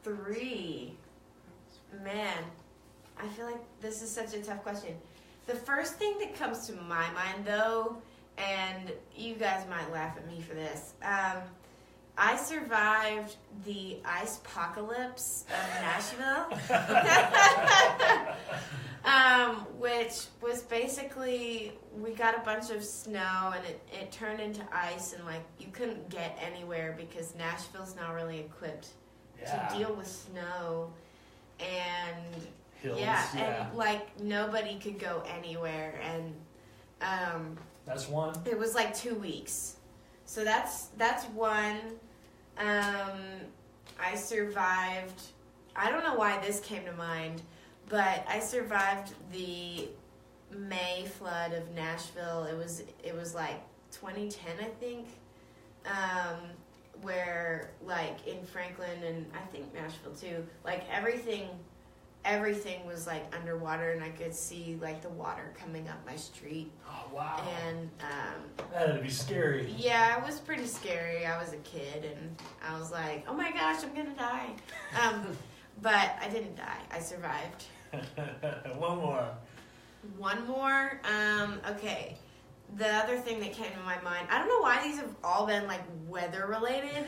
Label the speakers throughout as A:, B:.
A: 3. Man, I feel like this is such a tough question. The first thing that comes to my mind, though, and you guys might laugh at me for this, I survived the ice-pocalypse of Nashville, which was basically, we got a bunch of snow and it turned into ice, and like you couldn't get anywhere because Nashville's not really equipped to deal with snow, and
B: hills,
A: and like nobody could go anywhere, and
B: that's one.
A: It was like 2 weeks, so that's one. I survived. I don't know why this came to mind, but I survived the May flood of Nashville. It was like 2010, I think, where like in Franklin and I think Nashville too, like everything was like underwater, and I could see like the water coming up my street.
B: Oh wow!
A: And
B: that had to be scary.
A: Yeah, it was pretty scary. I was a kid, and I was like, "Oh my gosh, I'm gonna die," but I didn't die. I survived.
B: One more.
A: Okay. The other thing that came to my mind, I don't know why these have all been like weather related.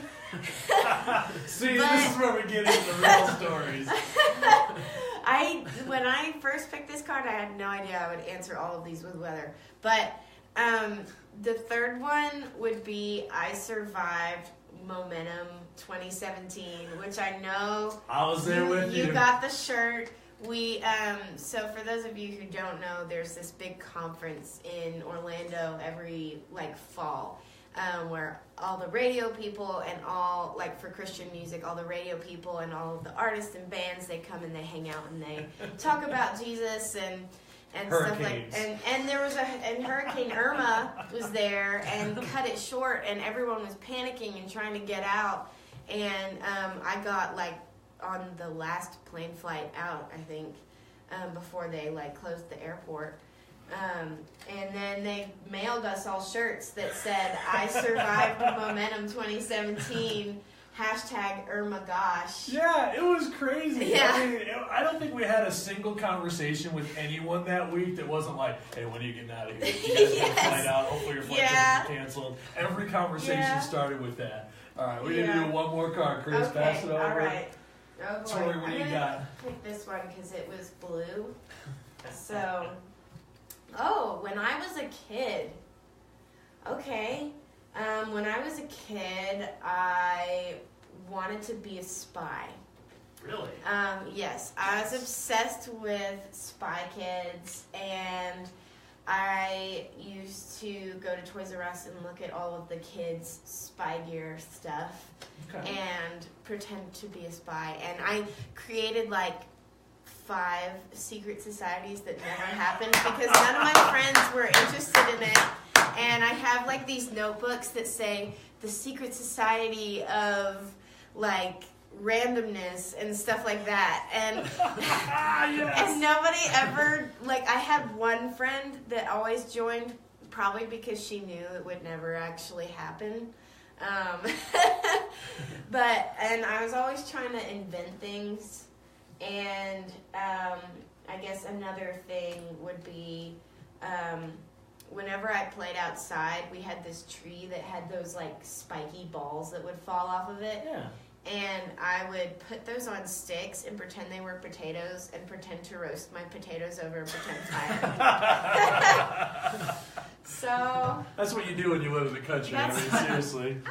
B: See, this is where we get into the real stories.
A: When I first picked this card, I had no idea I would answer all of these with weather. But the third one would be I survived Momentum 2017, which I know
B: I was there with you.
A: You got the shirt. We so for those of you who don't know, there's this big conference in Orlando every like fall, where all the radio people and all like for Christian music, all the radio people and all of the artists and bands, they come and they hang out and they talk about Jesus and stuff like, and there was and Hurricane Irma was there and cut it short, and everyone was panicking and trying to get out, and I got like on the last plane flight out, I think, before they like closed the airport, and then they mailed us all shirts that said I survived Momentum 2017 #Irma Gosh.
B: Yeah, it was crazy.
A: Yeah.
B: I mean, I don't think we had a single conversation with anyone that week that wasn't like, hey, when are you getting out of here? You guys get a flight out. Hopefully your flight's going to be canceled. Every conversation started with that. All right, we need to do one more card. Chris,
A: okay,
B: pass it over.
A: All right. Oh boy.
B: Tori, what do you got?
A: Pick this one because it was blue. So, when I was a kid. Okay. When I was a kid, I wanted to be a spy.
B: Really?
A: Yes. I was obsessed with Spy Kids, and I used to go to Toys R Us and look at all of the kids' spy gear stuff and pretend to be a spy. And I created like 5 secret societies that never happened because none of my friends were interested in it. And I have like these notebooks that say the secret society of like randomness and stuff like that, and and nobody ever, like, I had one friend that always joined, probably because she knew it would never actually happen, but I was always trying to invent things, and I guess another thing would be whenever I played outside, we had this tree that had those like spiky balls that would fall off of it.
B: Yeah.
A: And I would put those on sticks and pretend they were potatoes and pretend to roast my potatoes over a pretend fire. So
B: that's what you do when you live in the country. I mean, seriously.
A: It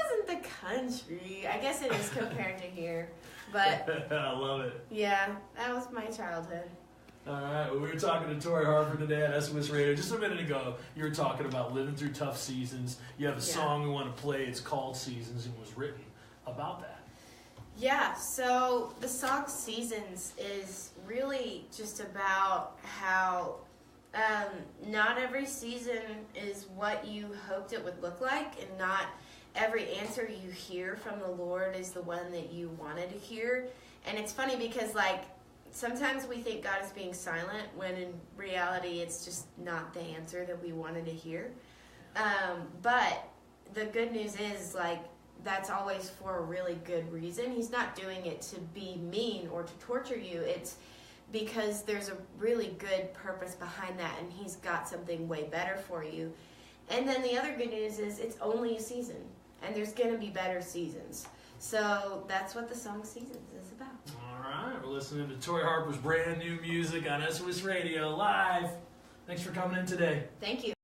A: wasn't the country. I guess it is compared to here. But
B: I love it.
A: Yeah, that was my childhood.
B: All right, well, we were talking to Tori Harper today at SOS Radio. Just a minute ago, you were talking about living through tough seasons. You have a song we want to play. It's called Seasons and was written about that.
A: Yeah, so the song Seasons is really just about how not every season is what you hoped it would look like, and not every answer you hear from the Lord is the one that you wanted to hear. And it's funny because, like, sometimes we think God is being silent when in reality it's just not the answer that we wanted to hear. But the good news is, like, that's always for a really good reason. He's not doing it to be mean or to torture you. It's because there's a really good purpose behind that, and he's got something way better for you. And then the other good news is it's only a season, and there's going to be better seasons. So that's what the song Seasons is about.
B: All right, we're listening to Tori Harper's brand new music on SOS Radio live. Thanks for coming in today.
A: Thank you.